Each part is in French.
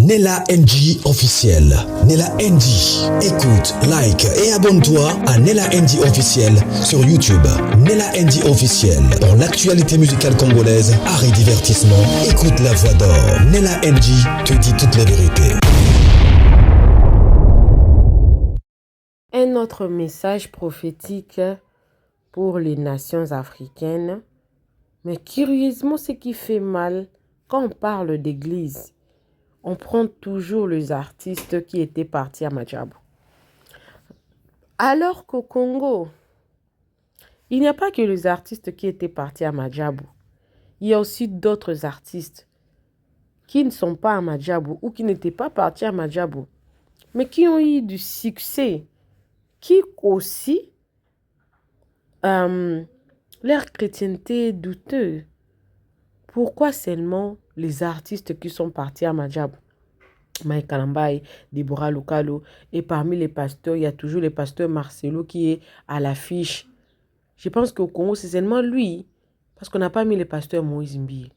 Nella NG officiel. Nella NG. Écoute, like et abonne-toi à Nella NG officiel sur YouTube. Nella NG officiel. Pour l'actualité musicale congolaise, art et divertissement, écoute la voix d'or. Nella NG te dit toute la vérité. Un autre message prophétique pour les nations africaines. Mais curieusement, ce qui fait mal, quand on parle d'église, on prend toujours les artistes qui étaient partis à Madjabou. Alors qu'au Congo, il n'y a pas que les artistes qui étaient partis à Madjabou. Il y a aussi d'autres artistes qui ne sont pas à Madjabou ou qui n'étaient pas partis à Madjabou, mais qui ont eu du succès, qui aussi, leur chrétienté est douteuse. Pourquoi seulement les artistes qui sont partis à Madjabou, Mike Kalambaye, Deborah Lukalo, et parmi les pasteurs, il y a toujours le pasteur Marcelo qui est à l'affiche. Je pense qu'au Congo, c'est seulement lui, parce qu'on n'a pas mis le pasteur Moïse Mbi.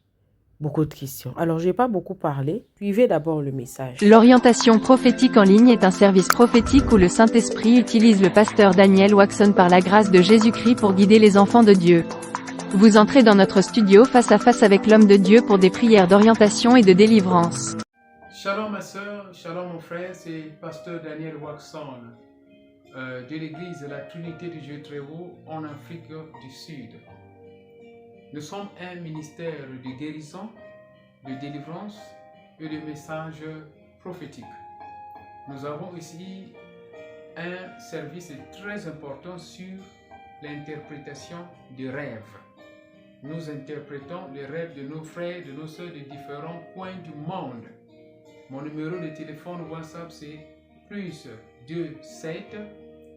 Beaucoup de questions. Alors, je n'ai pas beaucoup parlé. Suivez d'abord le message. L'orientation prophétique en ligne est un service prophétique où le Saint-Esprit utilise le pasteur Daniel Waxon par la grâce de Jésus-Christ pour guider les enfants de Dieu. Vous entrez dans notre studio face à face avec l'homme de Dieu pour des prières d'orientation et de délivrance. Shalom ma soeur, shalom mon frère, c'est pasteur Daniel Waxon de l'église de la Trinité du Dieu très haut en Afrique du Sud. Nous sommes un ministère de guérison, de délivrance et de messages prophétiques. Nous avons ici un service très important sur l'interprétation des rêves. Nous interprétons les rêves de nos frères, de nos soeurs de différents coins du monde. Mon numéro de téléphone WhatsApp c'est plus 27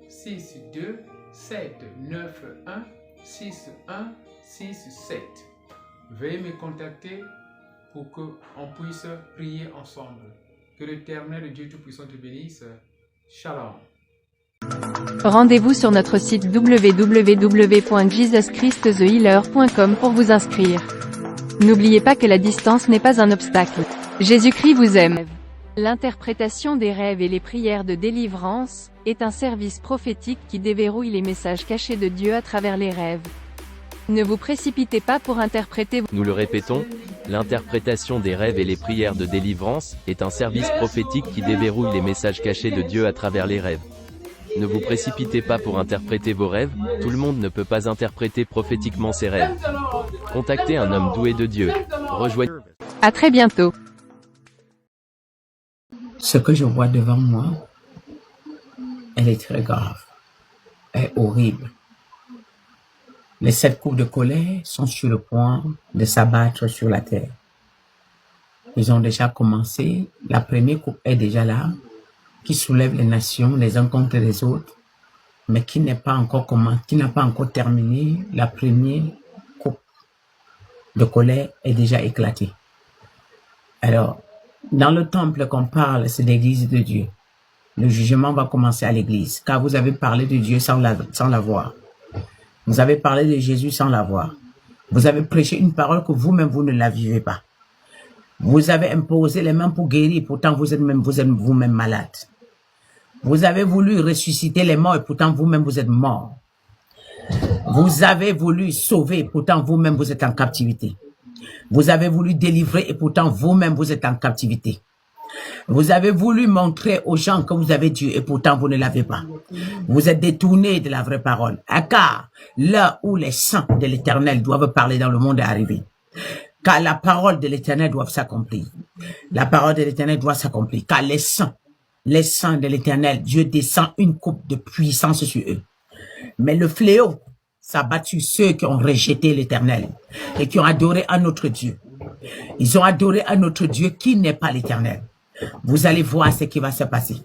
62 791 61 67. Veuillez me contacter pour qu'on puisse prier ensemble. Que l'Éternel Dieu Tout-Puissant te bénisse. Shalom. Rendez-vous sur notre site www.jesuschristthehealer.com pour vous inscrire. N'oubliez pas que la distance n'est pas un obstacle. Jésus-Christ vous aime. L'interprétation des rêves et les prières de délivrance est un service prophétique qui déverrouille les messages cachés de Dieu à travers les rêves. Ne vous précipitez pas pour interpréter. Nous le répétons, l'interprétation des rêves et les prières de délivrance est un service prophétique qui déverrouille les messages cachés de Dieu à travers les rêves. Ne vous précipitez pas pour interpréter vos rêves, tout le monde ne peut pas interpréter prophétiquement ses rêves. Contactez un homme doué de Dieu. Rejoignez. À très bientôt. Ce que je vois devant moi, elle est très grave, elle est horrible. Les 7 coups de colère sont sur le point de s'abattre sur la terre. Ils ont déjà commencé, la première coupe est déjà là, qui soulève les nations les uns contre les autres, mais qui n'a pas encore terminé. La première coupe de colère est déjà éclatée. Alors, dans le temple qu'on parle, c'est l'église de Dieu. Le jugement va commencer à l'église, car vous avez parlé de Dieu sans la voir. Vous avez parlé de Jésus sans la voir. Vous avez prêché une parole que vous-même, vous ne la vivez pas. Vous avez imposé les mains pour guérir, pourtant vous êtes vous-même malade. Vous avez voulu ressusciter les morts, et pourtant vous-même, vous êtes mort. Vous avez voulu sauver, pourtant vous-même, vous êtes en captivité. Vous avez voulu délivrer, et pourtant vous-même, vous êtes en captivité. Vous avez voulu montrer aux gens que vous avez Dieu, et pourtant vous ne l'avez pas. Vous êtes détournés de la vraie parole. Car là où les saints de l'Éternel doivent parler dans le monde est arrivé. Car la parole de l'Éternel doit s'accomplir. La parole de l'Éternel doit s'accomplir. Car les saints de l'Éternel, Dieu descend une coupe de puissance sur eux. Mais le fléau s'abat sur ceux qui ont rejeté l'Éternel et qui ont adoré un autre Dieu. Ils ont adoré un autre Dieu qui n'est pas l'Éternel. Vous allez voir ce qui va se passer.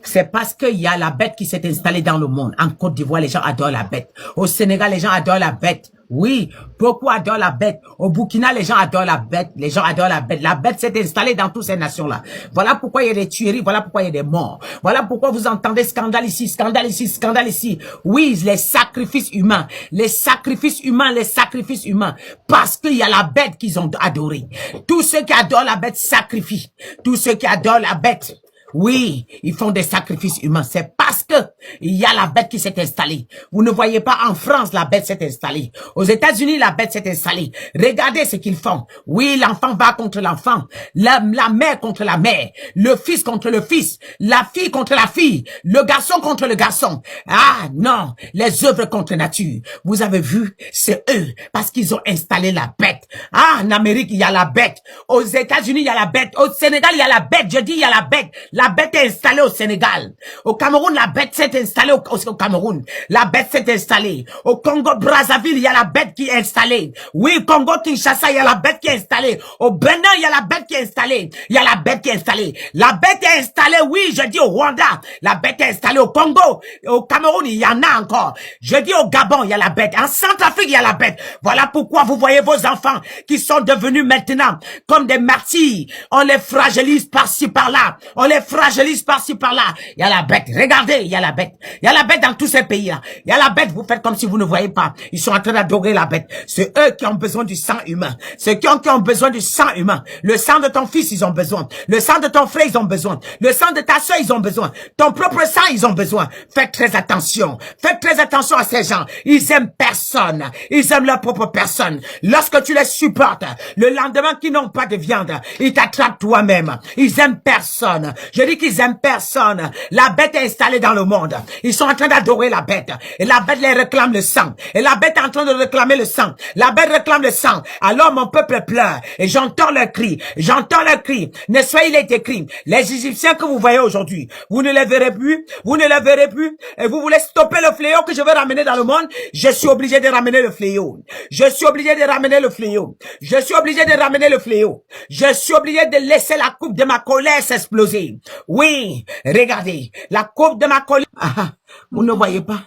C'est parce qu'il y a la bête qui s'est installée dans le monde. En Côte d'Ivoire, les gens adorent la bête. Au Sénégal, les gens adorent la bête. Oui, beaucoup adorent la bête. Au Burkina, les gens adorent la bête. Les gens adorent la bête. La bête s'est installée dans toutes ces nations-là. Voilà pourquoi il y a des tueries. Voilà pourquoi il y a des morts. Voilà pourquoi vous entendez scandale ici, scandale ici, scandale ici. Oui, les sacrifices humains. Les sacrifices humains, les sacrifices humains. Parce qu'il y a la bête qu'ils ont adorée. Tous ceux qui adorent la bête sacrifient. Tous ceux qui adorent la bête, oui, ils font des sacrifices humains. C'est parce que il y a la bête qui s'est installée. Vous ne voyez pas en France, la bête s'est installée. Aux États-Unis, la bête s'est installée. Regardez ce qu'ils font. Oui, l'enfant va contre l'enfant. La mère contre la mère. Le fils contre le fils. La fille contre la fille. Le garçon contre le garçon. Ah non, les œuvres contre nature. Vous avez vu, c'est eux. Parce qu'ils ont installé la bête. Ah, en Amérique, il y a la bête. Aux États-Unis, il y a la bête. Au Sénégal, il y a la bête. Je dis, il y a la bête. La bête est installée au Sénégal. Au Cameroun, la bête s'est installée au Cameroun. La bête s'est installée. Au Congo-Brazzaville, il y a la bête qui est installée. Oui, Congo-Kinshasa, il y a la bête qui est installée. Au Bénin, il y a la bête qui est installée. Il y a la bête qui est installée. La bête est installée, oui, je dis au Rwanda. La bête est installée au Congo. Au Cameroun, il y en a encore. Je dis au Gabon, il y a la bête. En Centrafrique, il y a la bête. Voilà pourquoi vous voyez vos enfants qui sont devenus maintenant comme des martyrs. On les fragilise par-ci, par-là. On les fragilise par-ci, par-là. Il y a la bête. Regardez, il y a la bête. Il y a la bête dans tous ces pays-là. Il y a la bête. Vous faites comme si vous ne voyez pas. Ils sont en train d'adorer la bête. C'est eux qui ont besoin du sang humain. Ceux qui ont besoin du sang humain. Le sang de ton fils, ils ont besoin. Le sang de ton frère, ils ont besoin. Le sang de ta soeur, ils ont besoin. Ton propre sang, ils ont besoin. Faites très attention. Faites très attention à ces gens. Ils aiment personne. Ils aiment leur propre personne. Lorsque tu les supportes, le lendemain qu'ils n'ont pas de viande, ils t'attrapent toi-même. Ils aiment personne. Je dis qu'ils aiment personne. La bête est installée dans le monde. Ils sont en train d'adorer la bête. Et la bête les réclame le sang. Et la bête est en train de réclamer le sang. La bête réclame le sang. Alors mon peuple pleure. Et j'entends leurs cris. J'entends leurs cris. Ne soyez les écrit. Les Égyptiens que vous voyez aujourd'hui, vous ne les verrez plus. Vous ne les verrez plus. Et vous voulez stopper le fléau que je vais ramener dans le monde. Je suis obligé de ramener le fléau. Je suis obligé de ramener le fléau. Je suis obligé de ramener le fléau. Je suis obligé de laisser la coupe de ma colère s'exploser. Oui, regardez, la coupe de ma colère. Ah, vous ne voyez pas.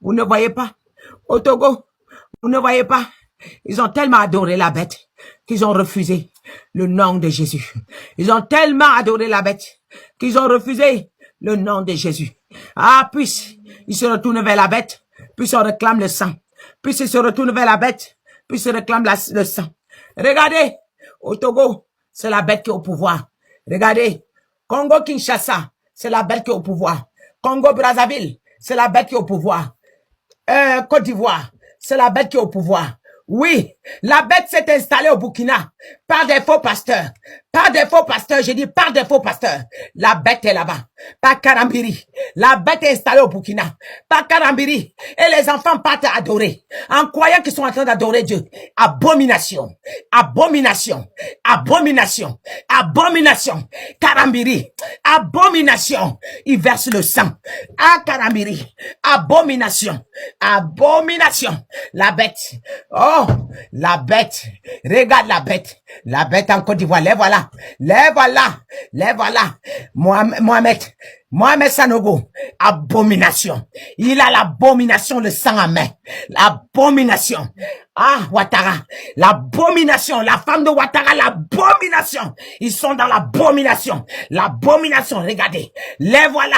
Vous ne voyez pas. Au Togo, vous ne voyez pas. Ils ont tellement adoré la bête qu'ils ont refusé le nom de Jésus. Ils ont tellement adoré la bête qu'ils ont refusé le nom de Jésus. Ah, puis ils se retournent vers la bête, puis on réclame le sang. Puis ils se retournent vers la bête, puis ils réclament le sang. Regardez, au Togo, c'est la bête qui est au pouvoir. Regardez, Congo-Kinshasa, c'est la bête qui est au pouvoir. Congo-Brazzaville, c'est la bête qui est au pouvoir. Côte d'Ivoire, c'est la bête qui est au pouvoir. Oui, la bête s'est installée au Burkina par des faux pasteurs. Par des faux pasteurs, j'ai dit par des faux pasteurs. La bête est là-bas. Par Karambiri. La bête est installée au Burkina. Par Karambiri. Et les enfants partent adorer. En croyant qu'ils sont en train d'adorer Dieu. Abomination. Abomination. Abomination. Abomination. Karambiri. Abomination. Ils versent le sang. À Karambiri. Abomination. Abomination. La bête. Oh, la bête. Regarde la bête. La bête en Côte d'Ivoire. Les voilà. Les voilà. Les voilà. Mohamed Sanogo. Abomination. Il a l'abomination, le sang en main. L'abomination. Ah, Ouattara. L'abomination. La femme de Ouattara, l'abomination. Ils sont dans l'abomination. L'abomination. Regardez. Les voilà.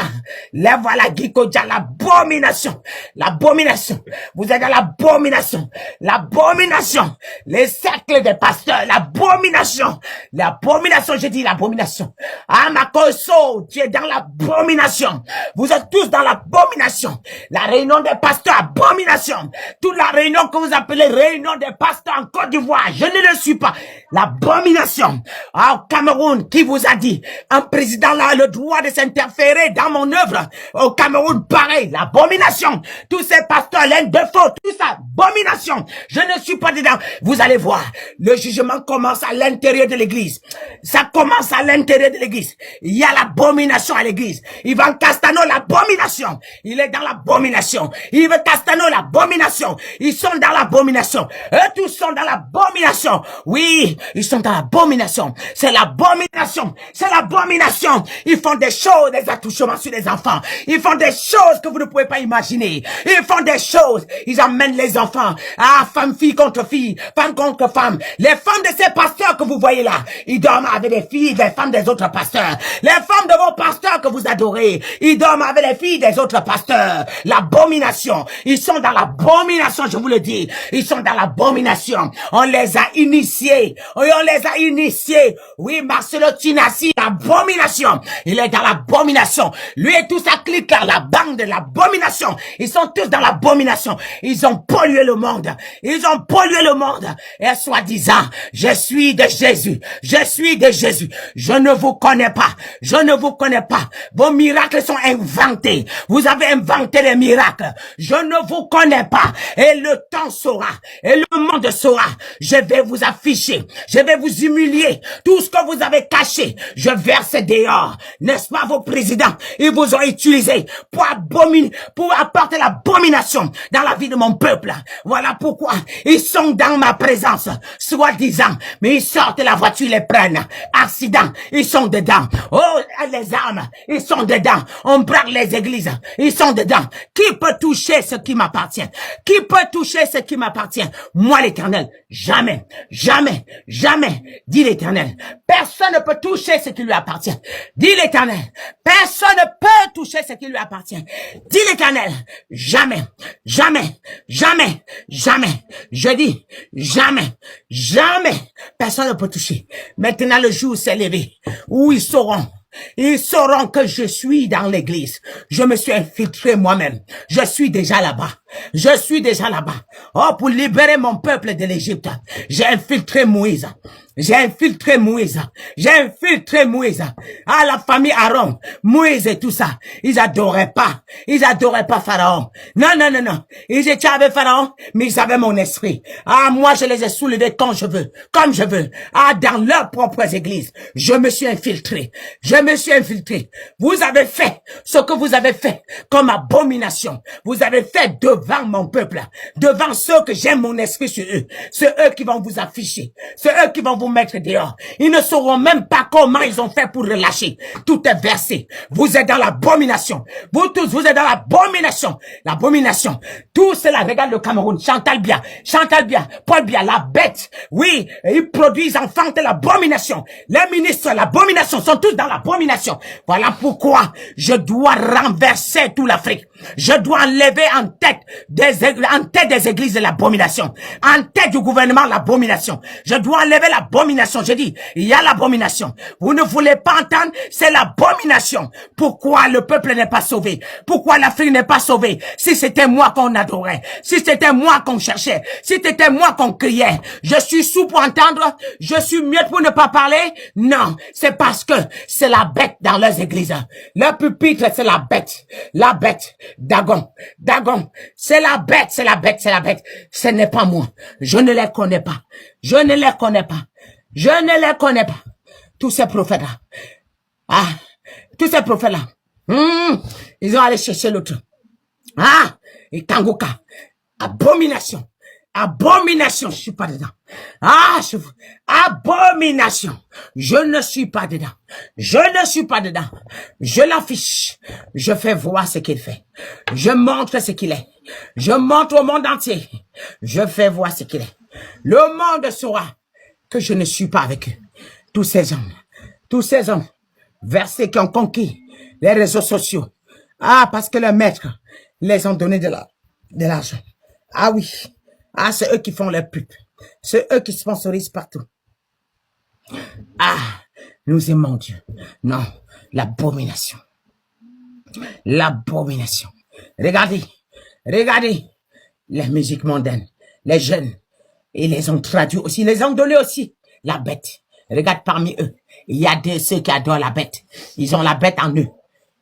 Les voilà. Gikoja, l'abomination. L'abomination. Vous êtes dans l'abomination. L'abomination. Les cercles des pasteurs. L'abomination. L'abomination. J'ai dit l'abomination. Ah, Makoso. Tu es dans l'abomination. Vous êtes tous dans l'abomination. La réunion des pasteurs, abomination. Toute la réunion que vous appelez réunion des pasteurs en Côte d'Ivoire, je ne le suis pas. L'abomination. Ah, au Cameroun, qui vous a dit, un président là a le droit de s'interférer dans mon œuvre. Au Cameroun, pareil, l'abomination. Tous ces pasteurs, l'un de faute, tout ça, abomination. Je ne suis pas dedans. Vous allez voir, le jugement commence à l'intérieur de l'église. Ça commence à l'intérieur de l'église. Il y a l'abomination à l'église. Ivan Castano, l'abomination. Il est dans l'abomination. Yves Castano, l'abomination. Ils sont dans l'abomination. Eux tous sont dans l'abomination. Oui, Ils sont dans l'abomination. C'est l'abomination. C'est l'abomination. Ils font des choses, des attouchements sur les enfants. Ils font des choses que vous ne pouvez pas imaginer. Ils font des choses. Ils amènent les enfants. Ah, fille contre fille, femme contre femme. Les femmes de ces pasteurs que vous voyez là, ils dorment avec les filles des femmes des autres pasteurs. Les femmes de vos pasteurs que vous adorez, ils dorment avec les filles des autres pasteurs. L'abomination. Ils sont dans l'abomination, je vous le dis. Ils sont dans l'abomination. On les a initiés. Oui, on les a initiés. Oui, Marcelo Tinassi, l'abomination. Il est dans l'abomination. Lui et toute sa clique là, la bande de l'abomination. Ils sont tous dans l'abomination. Ils ont pollué le monde. Ils ont pollué le monde. Et soi-disant, je suis de Jésus. Je suis de Jésus. Je ne vous connais pas. Je ne vous connais pas. Vos miracles sont inventés. Vous avez inventé les miracles. Je ne vous connais pas. Et le temps saura. Et le monde saura. Je vais vous afficher. Je vais vous humilier. Tout ce que vous avez caché, je verse dehors. N'est-ce pas vos présidents? Ils vous ont utilisé pour pour apporter l'abomination dans la vie de mon peuple. Voilà pourquoi ils sont dans ma présence, soi-disant. Mais ils sortent de la voiture, ils les prennent. Accident, ils sont dedans. Oh, les armes, ils sont dedans. On braque les églises, ils sont dedans. Qui peut toucher ce qui m'appartient? Qui peut toucher ce qui m'appartient? Moi, l'Éternel, jamais, jamais, jamais, dit l'Éternel. Personne ne peut toucher ce qui lui appartient. Dit l'Éternel. Personne ne peut toucher ce qui lui appartient. Dit l'Éternel. Jamais, jamais, jamais, jamais. Je dis jamais, jamais. Personne ne peut toucher. Maintenant, le jour s'est levé où ils sauront. Ils sauront que je suis dans l'église. Je me suis infiltré moi-même. Je suis déjà là-bas. Je suis déjà là-bas. Oh, pour libérer mon peuple de l'Égypte. J'ai infiltré Moïse. J'ai infiltré Moïse. J'ai infiltré Moïse. Ah, la famille Aaron, Moïse et tout ça. Ils adoraient pas. Ils adoraient pas Pharaon. Non, non, non, non. Ils étaient avec Pharaon, mais ils avaient mon esprit. Ah, moi, je les ai soulevés quand je veux. Comme je veux. Ah, dans leurs propres églises. Je me suis infiltré. Je me suis infiltré. Vous avez fait ce que vous avez fait comme abomination. Vous avez fait devant mon peuple. Devant ceux que j'aime mon esprit sur eux. C'est eux qui vont vous afficher. C'est eux qui vont vous mettre dehors. Ils ne sauront même pas comment ils ont fait pour relâcher. Tout est versé. Vous êtes dans l'abomination. Vous tous, vous êtes dans l'abomination. L'abomination. Tout cela, regarde le Cameroun. Chantal Bia, Paul Bia, la bête. Oui, ils produisent, enfantent l'abomination. Les ministres, l'abomination, sont tous dans l'abomination. Voilà pourquoi je dois renverser toute l'Afrique. Je dois enlever en tête des églises de l'abomination. En tête du gouvernement, l'abomination. Je dois enlever l'abomination. Je dis, il y a l'abomination. Vous ne voulez pas entendre, c'est l'abomination. Pourquoi le peuple n'est pas sauvé? Pourquoi l'Afrique n'est pas sauvée? Si c'était moi qu'on adorait, si c'était moi qu'on cherchait, si c'était moi qu'on criait, je suis sourd pour entendre, je suis muette pour ne pas parler? Non, c'est parce que c'est la bête dans leurs églises. Leur pupitre, c'est la bête. La bête. Dagon. C'est la bête, c'est la bête, c'est la bête. Ce n'est pas moi. Je ne les connais pas. Je ne les connais pas. Je ne les connais pas. Tous ces prophètes-là. Ah, tous ces prophètes-là. Ils ont allé chercher l'autre. Ah, et Tanguka. Abomination. Abomination, je suis pas dedans. Ah, abomination. Je ne suis pas dedans. Je ne suis pas dedans. Je l'affiche. Je fais voir ce qu'il fait. Je montre ce qu'il est. Je montre au monde entier. Je fais voir ce qu'il est. Le monde saura que je ne suis pas avec eux. Tous ces hommes, versés qui ont conquis les réseaux sociaux. Ah, parce que les maîtres les ont donné de l'argent. Ah oui. Ah, c'est eux qui font les pubs. C'est eux qui sponsorisent partout. Ah, nous aimons Dieu. Non, l'abomination. L'abomination. Regardez les musiques mondaines, les jeunes. Ils les ont traduits aussi, ils les ont donnés aussi. La bête. Regarde parmi eux. Il y a ceux qui adorent la bête. Ils ont la bête en eux.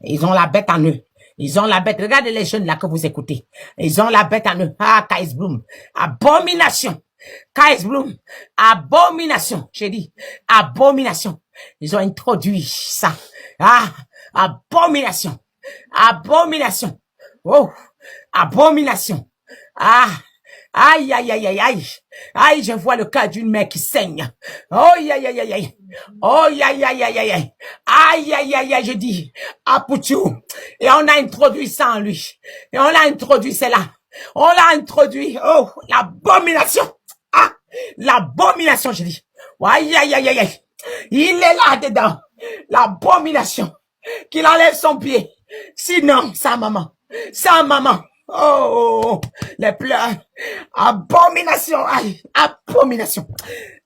Ils ont la bête en eux. Ils ont la bête. Regardez les jeunes là que vous écoutez. Ils ont la bête en eux. Ah, Kais Bloom. Abomination. Kais Bloom. Abomination. J'ai dit. Abomination. Ils ont introduit ça. Ah, abomination. Abomination. Oh, abomination. Ah, Aïe, aïe, aïe, aïe, aïe. Aïe, je vois le cas d'une mère qui saigne. Oh, aïe, aïe, aïe, aïe. Oh, aïe, aïe, aïe, aïe, aïe. Aïe, aïe, aïe, aïe, je dis, Apoutou. Et on a introduit ça en lui. Et on l'a introduit, c'est là. On l'a introduit. Oh, l'abomination. Ah, l'abomination, je dis. Aïe, aïe, aïe, aïe, aïe. Il est là dedans. L'abomination. Qu'il enlève son pied. Sinon, sa maman. Sa maman. Oh, les pleurs. Abomination. Aïe, abomination.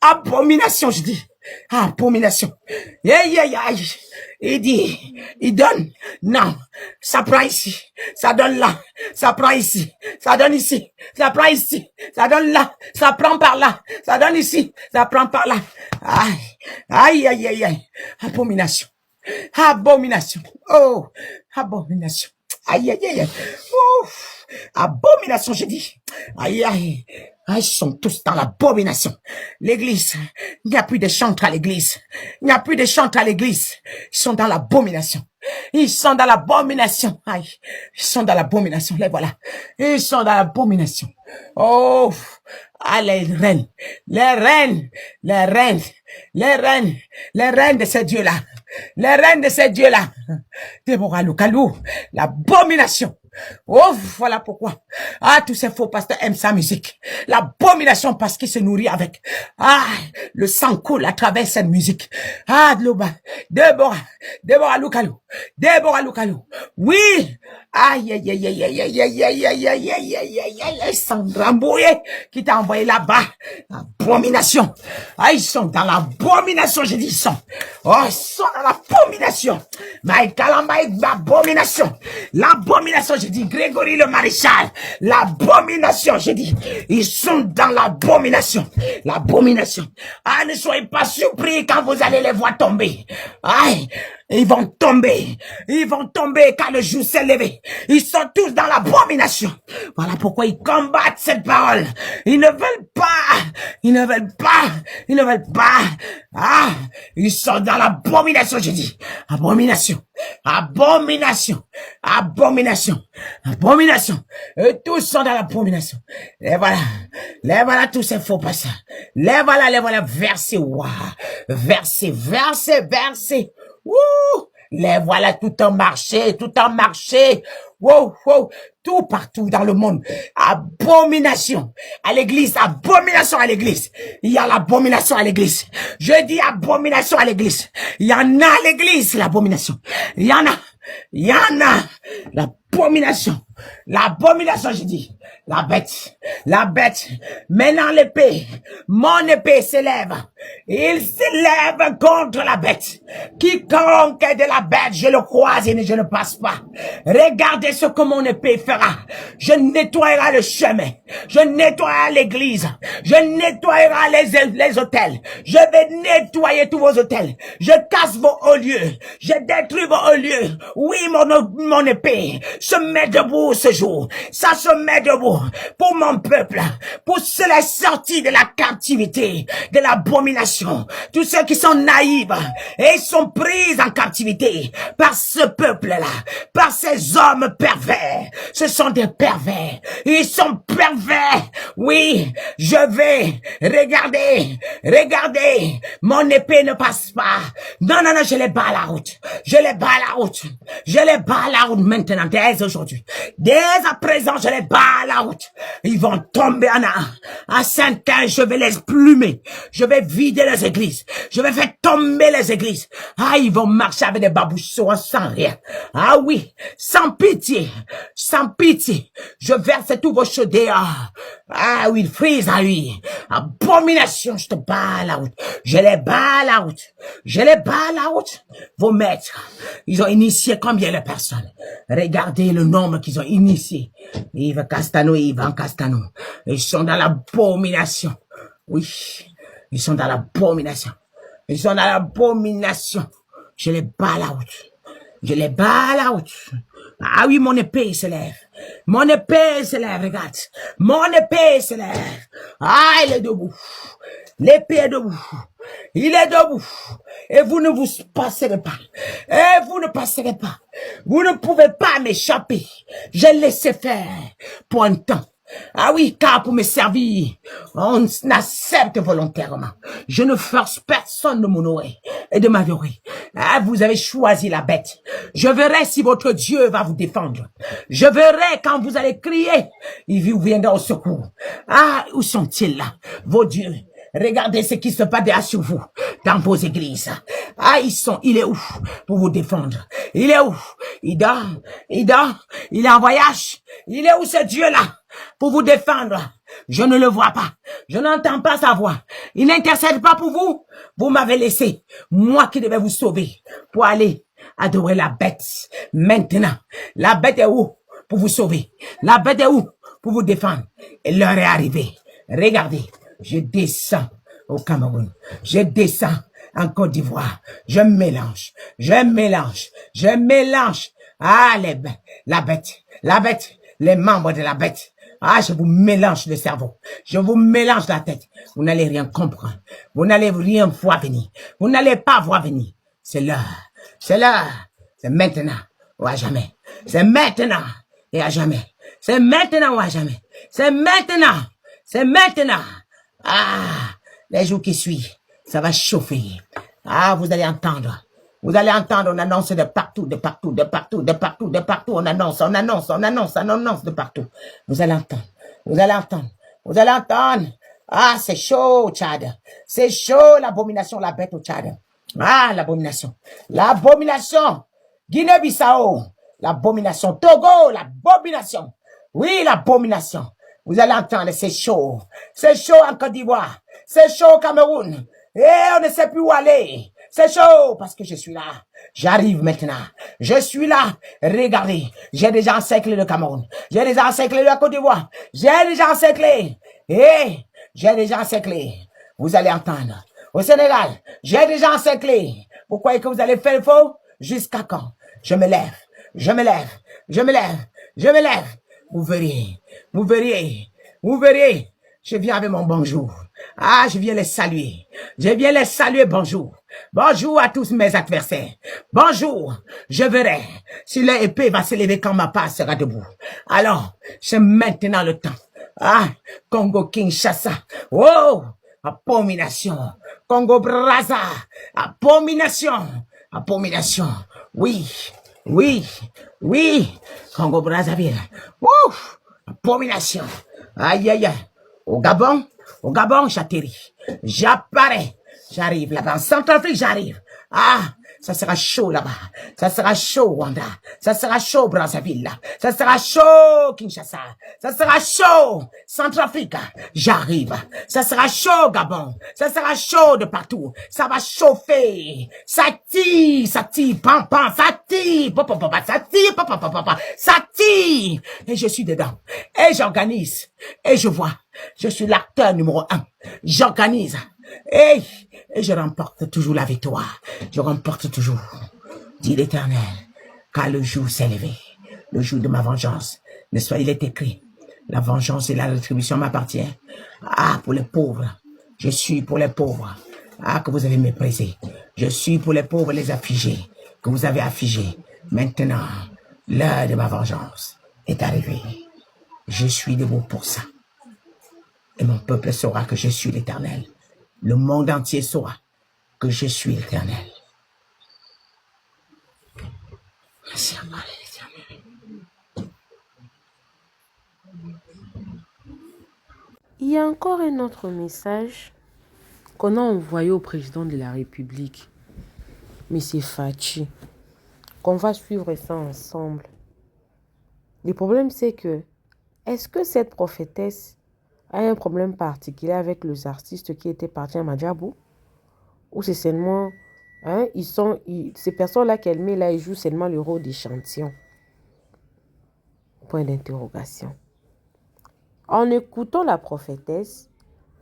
Abomination, je dis. Abomination. Aïe, aïe, aïe. Il dit, il donne. Non, ça prend ici. Ça donne là. Ça prend ici. Ça donne ici. Ça prend ici. Ça donne là. Ça prend par là. Ça donne ici. Ça prend par là. Aïe, aïe, aïe, aïe, aïe. Abomination. Abomination. Oh, abomination. Aïe, aïe, aïe. Ouf. Abomination, j'ai dit. Aïe, aïe. Ah, ils sont tous dans l'abomination. L'église, il n'y a plus de chantres à l'église. Il n'y a plus de chantres à l'église. Ils sont dans l'abomination. Ils sont dans l'abomination. Aïe. Ils sont dans l'abomination. Les voilà. Ils sont dans l'abomination. Oh. Ah, les reines. Les reines. Les reines. Les reines. Les reines de ces dieux-là. Les reines de ces dieux-là. Déborah Loukalou. L'abomination. Oh, voilà pourquoi. Ah, tous ces faux pasteurs aiment sa musique. L'abomination parce qu'il se nourrit avec. Ah, le sang coule à travers cette musique. Ah, Déborah Loukalou. Déborah Loukalou. Oui. Aïe, aïe, aïe, aïe, aïe, aïe, aïe, aïe, aïe, aïe, aïe, aïe, aïe, aïe, aïe, Sandra Mbouye, qui t'a envoyé là-bas. Abomination. Ah, ils sont dans l'abomination, j'ai dit, ils sont. Oh, ils sont dans l'abomination. L'abomination. L'abomination, j'ai dit, Grégory le maréchal. L'abomination, j'ai dit. Ils sont dans l'abomination. L'abomination. Ah, ne soyez pas surpris quand vous allez les voir tomber. Aïe. Ils vont tomber. Ils vont tomber quand le jour s'est levé. Ils sont tous dans l'abomination. Voilà pourquoi ils combattent cette parole. Ils ne veulent pas. Ils ne veulent pas. Ils ne veulent pas. Ah, ils sont dans l'abomination, je dis. Abomination. Abomination. Abomination. Abomination. Eux tous sont dans l'abomination. Et voilà. Les voilà tous ces faux passants. Les voilà, versés. Waouh. Versés. Wouh! Les voilà tout en marché. Wow, wow, tout partout dans le monde. Abomination à l'église, abomination à l'église. Il y a l'abomination à l'église. Je dis abomination à l'église. Il y en a à l'église, l'abomination. Il y en a. L'abomination. L'abomination, je dis. La bête. Maintenant l'épée. Mon épée s'élève. Il s'élève contre la bête. Quiconque est de la bête, je le croise et je ne passe pas. Regardez ce que mon épée fera. Je nettoierai le chemin. Je nettoierai l'église. Je nettoierai les hôtels. Je vais nettoyer tous vos hôtels. Je casse vos hauts lieux. Je détruis vos hauts lieux. Oui, mon épée se met debout ce jour. Ça se met debout pour mon peuple, pour ceux les sortis de la captivité, de l'abomination, tous ceux qui sont naïfs et sont pris en captivité par ce peuple-là, par ces hommes pervers. Ce sont des pervers. Ils sont pervers. Oui, je vais regarder. Mon épée ne passe pas. Non, je les bats à la route. Je les bats à la route maintenant, dès aujourd'hui. Dès à présent, je les bats à la route. Ils vont tomber à Saint-Quin, je vais les plumer. Je vais vider les églises. Je vais faire tomber les églises. Ah, ils vont marcher avec des babouchons sans rien. Ah oui, sans pitié. Je verse tous vos chauds dehors. Ah oui, frise à lui. Abomination, je te bats à la route. Je les bats à la route. Vos maîtres, ils ont initié combien de personnes? Regardez le nombre qu'ils ont initié. Yves Castano, Yvan Castano. Ils sont dans l'abomination. Oui, ils sont dans l'abomination. Je les bats à la route. Ah oui, mon épée se lève. Regarde. Mon épée se lève. Ah, il est debout. L'épée est debout. Il est debout. Et vous ne vous passerez pas. Vous ne pouvez pas m'échapper. J'ai laissé faire pour un temps. Ah oui, car pour me servir, on accepte volontairement. Je ne force personne de m'honorer et de m'adorer. Ah, vous avez choisi la bête. Je verrai si votre Dieu va vous défendre. Je verrai quand vous allez crier, il vous viendra au secours. Ah, où sont-ils là, vos dieux? Regardez ce qui se passe derrière sur vous, dans vos églises. Ah, il est où pour vous défendre? Il est où? Il dort, il est en voyage. Il est où ce Dieu-là pour vous défendre? Je ne le vois pas. Je n'entends pas sa voix. Il n'intercède pas pour vous. Vous m'avez laissé, moi qui devais vous sauver, pour aller adorer la bête. Maintenant, la bête est où pour vous sauver? La bête est où pour vous défendre? Et l'heure est arrivée. Regardez. Je descends au Cameroun. Je descends en Côte d'Ivoire. Je mélange. Ah, la bête, les membres de la bête. Ah, je vous mélange le cerveau. Je vous mélange la tête. Vous n'allez rien comprendre. Vous n'allez rien voir venir. Vous n'allez pas voir venir. C'est l'heure. C'est l'heure. C'est maintenant ou à jamais. C'est maintenant et à jamais. C'est maintenant ou à jamais. C'est maintenant. C'est maintenant. Ah, les jours qui suivent, ça va chauffer. Ah, vous allez entendre. Vous allez entendre, on annonce de partout. On annonce de partout. Vous allez entendre. Ah, c'est chaud, Tchad. C'est chaud, l'abomination, la bête au Tchad. Ah, l'abomination. Guinée-Bissau, l'abomination. Togo, l'abomination. Oui, l'abomination. Vous allez entendre, c'est chaud. C'est chaud en Côte d'Ivoire. C'est chaud au Cameroun. Et on ne sait plus où aller. C'est chaud parce que je suis là. J'arrive maintenant. Je suis là. Regardez, j'ai déjà encerclé le Cameroun. J'ai déjà encerclé la Côte d'Ivoire. J'ai déjà encerclé. Vous allez entendre. Au Sénégal, j'ai déjà encerclé. Pourquoi est-ce que vous allez faire le faux? Jusqu'à quand? Je me lève. Vous verrez. Je viens avec mon bonjour. Ah, je viens les saluer. Bonjour. Bonjour à tous mes adversaires. Bonjour. Je verrai si l'épée va se lever quand ma part sera debout. Alors, c'est maintenant le temps. Ah, Congo Kinshasa. Oh, abomination. Congo Brazza. Abomination. Oui. Congo Brazzaville. Ouf, abomination. Aïe. Au Gabon, j'atterris. J'apparais. J'arrive là-bas. En Centrafrique, j'arrive. Ah, ça sera chaud là-bas. Ça sera chaud, Rwanda. Ça sera chaud, Brazzaville. Ça sera chaud, Kinshasa. Ça sera chaud, Centrafrique. J'arrive. Ça sera chaud, Gabon. Ça sera chaud de partout. Ça va chauffer. Ça tire, pam, ça tire, ça tire. Et je suis dedans. Et j'organise. Et je vois. Je suis l'acteur numéro 1. J'organise. Et je remporte toujours la victoire. Je remporte toujours, dit l'Éternel, car le jour s'est levé, le jour de ma vengeance. N'est-ce pas, il est écrit, la vengeance et la rétribution m'appartient. Ah, pour les pauvres, je suis pour les pauvres. Ah, que vous avez méprisé. Je suis pour les pauvres, les affligés, que vous avez affligés. Maintenant, l'heure de ma vengeance est arrivée. Je suis debout pour ça. Et mon peuple saura que je suis l'Éternel. Le monde entier saura que je suis l'Éternel. Merci à toi, l'Éternel. Il y a encore un autre message qu'on a envoyé au président de la République, M. Fachi, qu'on va suivre ça ensemble. Le problème, c'est que, est-ce que cette prophétesse a un problème particulier avec les artistes qui étaient partis à Madjabou? Ou c'est seulement, ces personnes-là qu'elle met là, ils jouent seulement le rôle d'échantillon? Point d'interrogation. En écoutant la prophétesse,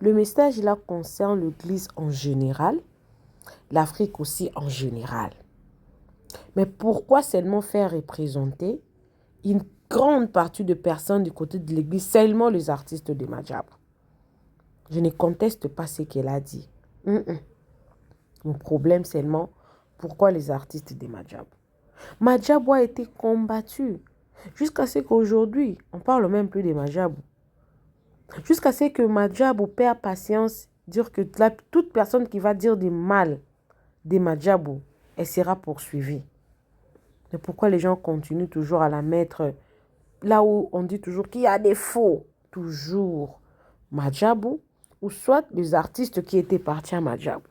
le message là concerne l'Église en général, l'Afrique aussi en général. Mais pourquoi seulement faire représenter une grande partie de personnes du côté de l'Église, seulement les artistes de Madjabou? Je ne conteste pas ce qu'elle a dit. Mon problème seulement, pourquoi les artistes de Madjabou? Madjabou a été combattu jusqu'à ce qu'aujourd'hui, on ne parle même plus de Madjabou. Jusqu'à ce que Madjabou perd patience, dire que toute personne qui va dire du mal de Madjabou, elle sera poursuivie. Mais pourquoi les gens continuent toujours à la mettre là où on dit toujours qu'il y a des faux? Toujours Madjabou ou soit les artistes qui étaient partis à Madjabou.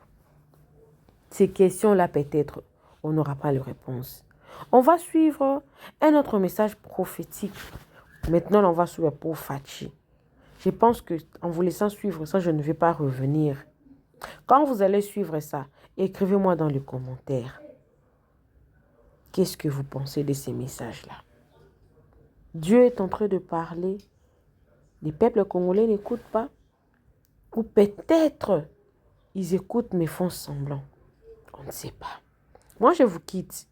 Ces questions-là, peut-être, on n'aura pas les réponses. On va suivre un autre message prophétique. Maintenant, on va suivre pour Fachi. Je pense qu'en vous laissant suivre ça, je ne vais pas revenir. Quand vous allez suivre ça, écrivez-moi dans les commentaires. Qu'est-ce que vous pensez de ces messages-là? Dieu est en train de parler. Les peuples congolais n'écoutent pas. Ou peut-être, ils écoutent mais font semblant. On ne sait pas. Moi, je vous quitte.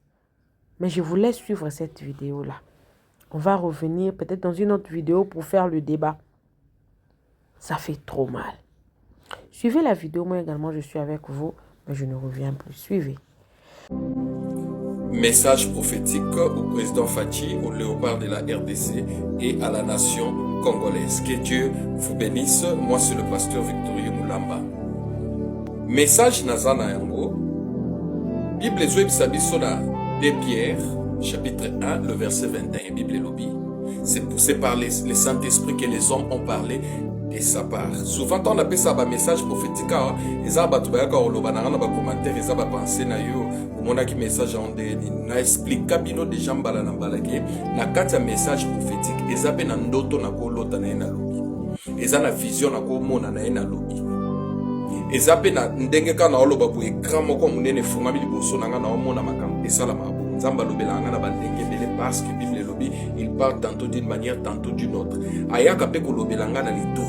Mais je vous laisse suivre cette vidéo-là. On va revenir peut-être dans une autre vidéo pour faire le débat. Ça fait trop mal. Suivez la vidéo. Moi également, je suis avec vous. Mais je ne reviens plus. Suivez. Message prophétique au président Fachi, au léopard de la RDC et à la nation congolaise. Que Dieu vous bénisse. Moi, c'est le pasteur Victorieux Moulamba. Message Nazana Yango. Bible Zoebisabisona 2 Pierre, chapitre 1, le verset 21. Bible Lobby. C'est poussé par le Saint-Esprit que les hommes ont parlé de sa part. Souvent, on appelle ça un message prophétique. Ils ont un commentaire, ils ont pensé na yo. On a un message en déni. Na explique bino de gens balana balake. Na kata message prophétique. Ils ont un ndoto na ko lota na ena lobby. Ils ont une vision na ko mona na ena lobby. Ils ont un ndenge ka na oloba bu écran moko munene funga bi liboso na nga na omona makambo esala mabu. Nzamba lobela nga na bandenge bele parce que Bible lobby, il parle tantôt d'une manière, tantôt d'une autre. Ayaka pe ko lobela nga na litoi.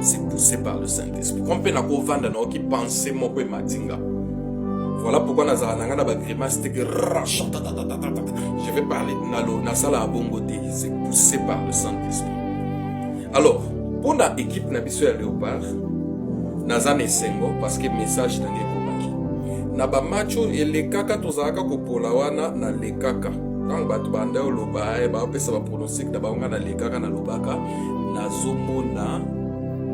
C'est poussé par le Saint-Esprit. Comme pe na ko vanda na ki penser moko e madinga. Voilà pourquoi Nazarana na ba grimace te que je vais parler na sala abongote. C'est poussé par le Saint-Esprit. Alors, pour la équipe na biso ya léopard, Nazane Sengo parce que message na komaki. Na ba macho elekaka tozaka ko pola wana na lekaka. Quand batu banda loba e ba pesa ba prononcer que ba nga na lekaka na lobaka na zomona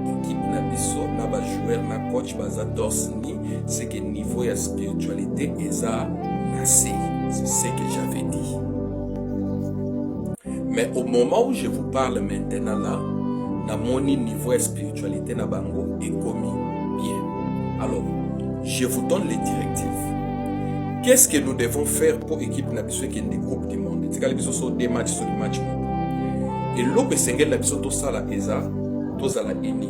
équipe na biso na ba joueur na coach baza dorsni c'est que niveau ya spiritualité eza nasé. C'est ce que j'avais dit. Mais au moment où je vous parle maintenant là, na moni niveau ya spiritualité na bango est commis bien. Alors, je vous donne les directives. Qu'est-ce que nous devons faire pour équipe na biso qui est une coupe du monde? C'est que biso des matchs sur les matchs. Et l'autre sengel na biso to sala eza to sala eni.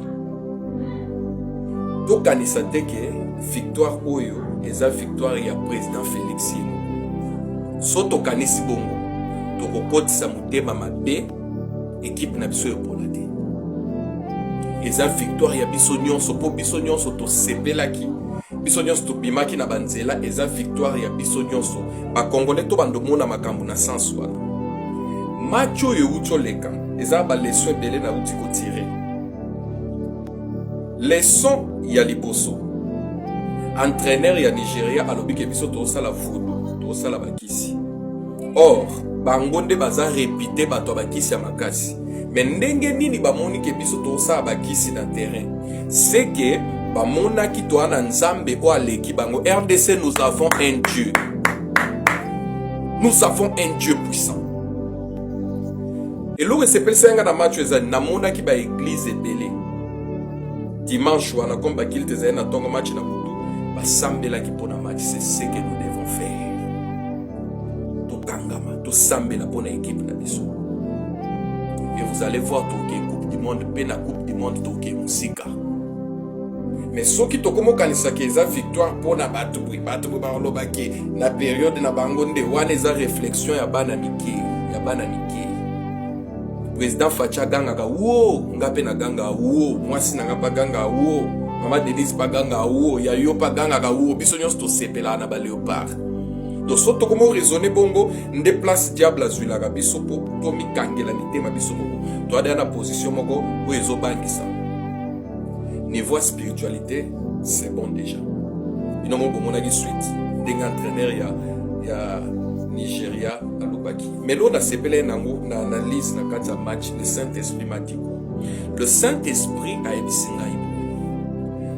To kanisa teke victoire oyo eza victoire ya président Félix Yemo. So to kanisi bongo to kokotisa mutema mabe équipe na biso yo polate. Eza victoire ya biso nyonso po biso nyonso to sepelaki. Biso nyonso to bimaki na banzela eza victoire ya biso nyonso. Ba Congolais to bandomona makambu na sens wana. Macho yo ucho leka eza ba leçon ebele na uti ko tirer. Leçon ya liboso. Entraîneur ya Nigeria alobi ke biso to sala foot, to sala bakisi. Or, bangonde baza répéter bato bakisi ya makasi. Mais ndenge nini bamoni ke biso to sala bakisi na terrain. C'est que bamona ki to ana nzambe o aleki bango RDC nous avons un Dieu. Nous avons un Dieu puissant. Et l'eau s'appelle ça na match ezali na mona ki ba église ebele. Dimanche wana comme ba kilte za na tongo match na butu ba sambela ki pona match, c'est ce que nous devons faire. To kangama, to sambela pona équipe na biso. Et vous allez voir toke coupe du monde, pena coupe du monde toke musika. Mais ceux qui tokomo kanisa keza victoire pona batu ba lobaki na période na bangonde wana eza réflexion ya bana mike, ya bana mike. Président Facha ganga ka wo ngape na ganga wo mwasi na ngapa ganga wo mama Denise pa ganga wo ya yo pa ganga ka wo biso nyonso to sepela na ba léopard. Donc soto comment raisonner bongo nde place diable azwila ka biso po to mi kangela ni tema biso moko to ada na position moko o ezo bangisa. Niveau spiritualité c'est bon déjà. Ino mo bomona ki suite ndenge entraîneur ya Nigeria alobaki. Mais l'on a sepelé na liste na kati ya match le Saint-Esprit m'a dit quoi. Le Saint-Esprit a ebisi ngai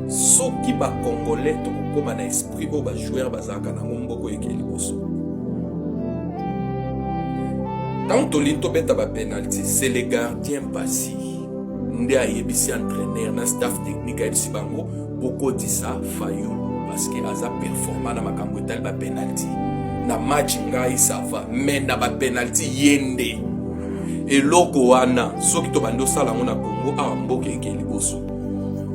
soki ba congolais to koma na esprit o ba joueur bazaka na mboko yeke liboso. Tant to lito beta ba penalty, c'est le gardien passé. Nde a yebisi entraîneur na staff technique a yebisi bango boko disa fayo parce que aza performant na makambo etal ba penalty. Na match ngai ça va, mais na ba penalty yende. Eloko wana soki to bando sala ngona Congo a mboka yeke liboso.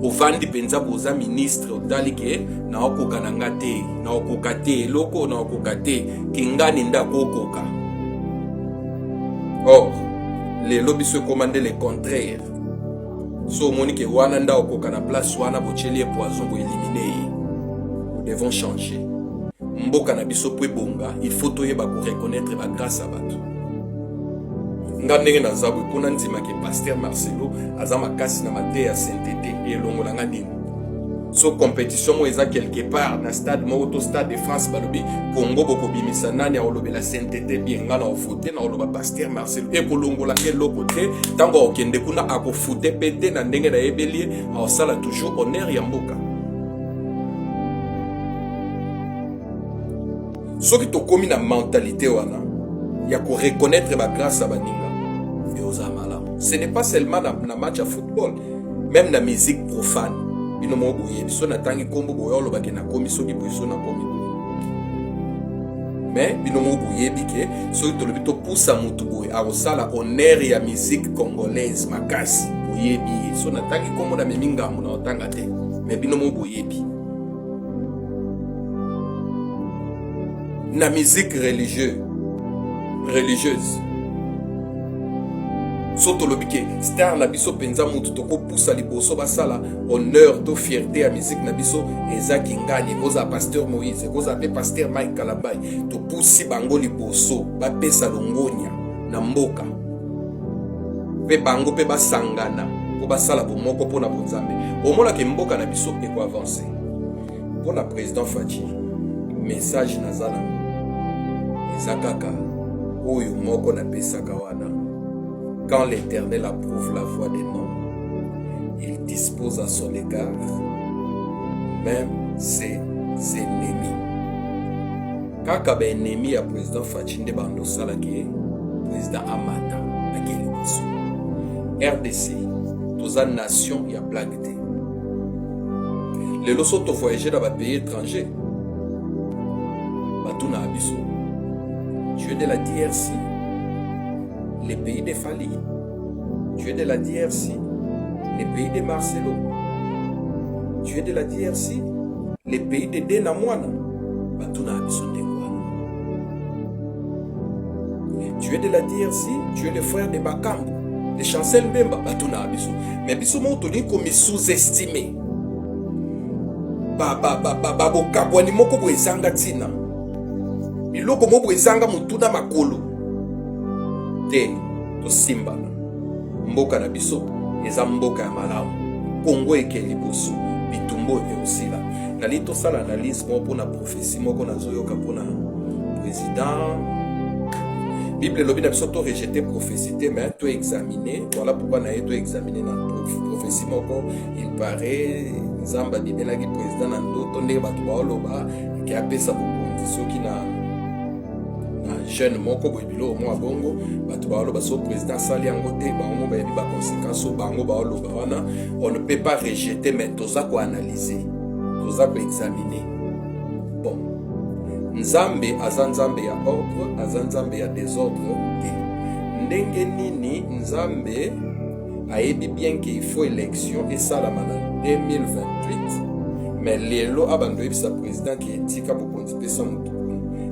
Ovandi penza boza ministre otali ke na okoka na ngate na okoka te eloko na okoka te kingani nda kokoka. Or les lobbies se commandent le contraire. So monique wana nda okoka na place wana bocheli poison bo éliminer. Nous devons changer. Mboka na biso po bonga, il faut toyeba ko reconnaître ba grâce à bato. Ngandenge na zabu kuna nzima ke pasteur Marcelo azama kasi na mate ya sainteté et longola ngandini. So compétition mo eza quelque part na stade mo auto stade de France balobi Congo boko bimisa nani a olobe la sainteté bien ngana o foté na oloba pasteur Marcelo e ko longola ke lokote tango okende kuna ako foté pété na ndenge na ebelie a sala toujours honneur ya mboka. Soki to komi na mentalité wana ya ko reconnaître ba grâce à baninga. Ce n'est pas seulement dans match à football, même dans la musique profane. Bino mo boye biso na tangi kombo boyo lo bakena komi soki boyo na komi. Mais bino mo boye bike soki to lobito poussa mutu boye a osala honneur ya musique congolaise makasi boye bi so na tangi kombo na meminga mu na otanga te. Mais bino mo boye bi. Na musique religieuse soto lobike star na biso penza mutu toko poussa liboso basala honneur to fierté à musique na biso ezaki ngani koza pasteur Moïse koza pe pasteur Mike Kalabai to poussi bango liboso ba pesa longonya na mboka pe bango pe basangana ko basala bomoko pona bonzambe omona ke mboka na biso e ko avancer pona président Fachi message nazala ezakaka oyo moko na pesaka wana. Quand l'Éternel approuve la voie des noms, il dispose à son égard même ses ennemis. Kaka ba ennemi ya président Fachi nde bando sala ke président Amata akeli biso. RDC toza nation ya blague te. Lelo soto voyager dans ba pays étranger. Batuna abiso. Tu es de la DRC. Les pays de Fali, tu es de la DRC, les pays de Marcelo, tu es de la DRC, les pays de Denamwana, tu es de la DRC, tu es le frère de Bakambo, de Chancel Mbemba, mais biso mo toni comme sous-estimé. Kabwani moko bo ezanga tina. Biloko mo bo ezanga mutuna makolo. To simba mboka na biso eza mboka ya malamu Congo ekeli boso bitumbo eosila na lito sala analyse moko na prophétie moko na zoyoka pona président Bible lobi na biso to rejeter prophétie mais to examiner voilà pourquoi na to examiner na prophétie moko il paraît nzamba bibela ki président na ndoto ndenge bato baoloba ki apesa bokonzi soki na jeune moko boybilo mo abongo bato baolo baso président sali yango te bango ba yebi ba conséquences bango baolo wana on ne peut pas rejeter mais toza ko analyser toza ko examiner bon nzambe azanzambe ya ordre azanzambe ya désordre te ndenge nini nzambe ayebi bien qu'il faut élection et ça la en 2028 mais lelo abando yebisa président qui etika bokonzi pesa mutu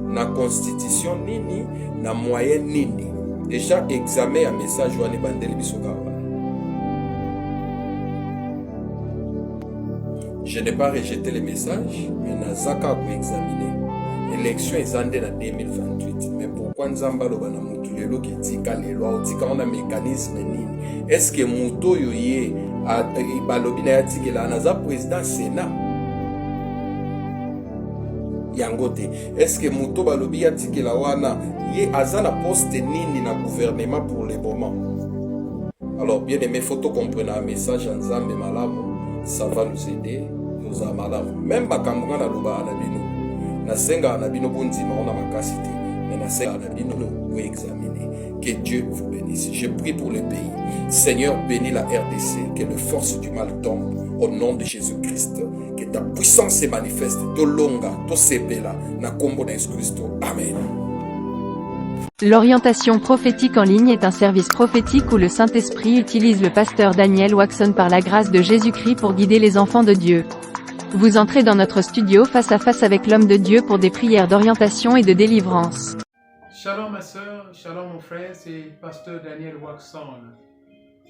na constitution nini na moyen nini déjà examen ya message wana bandeli bisoka wana. Je n'ai pas rejeté les messages mais nazaka ko examiner élection ezande na 2028 mais pourquoi nzamba loba na mutu lelo ki tika lelo tika on a mécanisme nini est-ce que muto yo ye a balobi na yatikela naza président Sénat yangote est-ce que muto balobi yatikela wana ye azana poste nini na gouvernement pour le moment Alors, bien aimé, faut tout comprendre un message en Zambé Malamo. Ça va nous aider. Nous a malamo. Même Bakamouga na Luba Anabino. Na senga Anabino Bundima, on a ma cassité. Mais na senga Anabino, nous examiner. Que Dieu vous bénisse. Je prie pour le pays. Seigneur, bénis la RDC. Que les forces du mal tombent. Au nom de Jésus-Christ. Que ta puissance se manifeste. To longa, to sepela. Na combo na Jésus-Christ. Amen. L'orientation prophétique en ligne est un service prophétique où le Saint-Esprit utilise le pasteur Daniel Waxon par la grâce de Jésus-Christ pour guider les enfants de Dieu. Vous entrez dans notre studio face à face avec l'homme de Dieu pour des prières d'orientation et de délivrance. Shalom ma soeur, shalom mon frère, c'est pasteur Daniel Waxon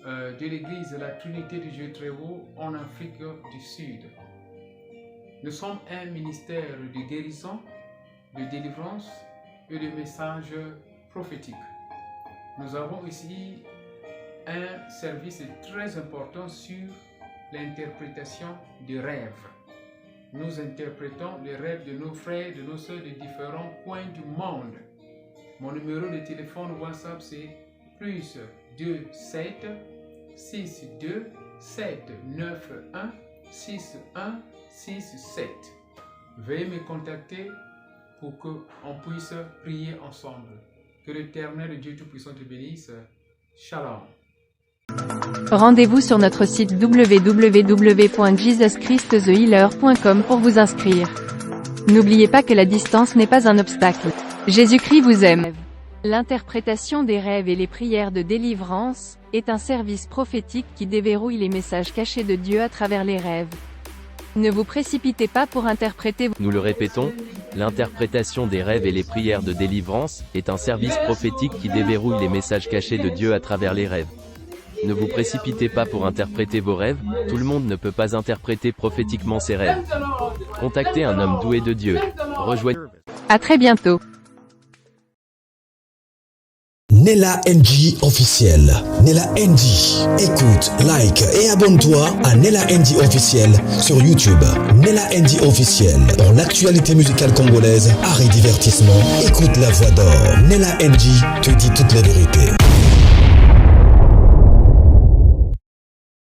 de l'église de la Trinité du Dieu très haut en Afrique du Sud. Nous sommes un ministère de guérison, de délivrance et de messages prophétiques. Nous avons ici un service très important sur l'interprétation des rêves. Nous interprétons les rêves de nos frères, de nos soeurs de différents coins du monde. Mon numéro de téléphone WhatsApp c'est plus 27 62 791 6167. Veuillez me contacter pour qu'on puisse prier ensemble. Que l'Éternel Dieu Tout-Puissant te bénisse. Shalom. Rendez-vous sur notre site www.jesuschristthehealer.com pour vous inscrire. N'oubliez pas que la distance n'est pas un obstacle. Jésus-Christ vous aime. L'interprétation des rêves et les prières de délivrance est un service prophétique qui déverrouille les messages cachés de Dieu à travers les rêves. Ne vous précipitez pas pour interpréter. Nous le répétons, l'interprétation des rêves et les prières de délivrance est un service prophétique qui déverrouille les messages cachés de Dieu à travers les rêves. Ne vous précipitez pas pour interpréter vos rêves, tout le monde ne peut pas interpréter prophétiquement ses rêves. Contactez un homme doué de Dieu. Rejoignez. À très bientôt. Nella NG officiel. Nella NG. Écoute, like et abonne-toi à Nella NG officiel sur YouTube. Nella NG officiel. Pour l'actualité musicale congolaise, art et divertissement, écoute la voix d'or. Nella NG te dit toutes les vérités.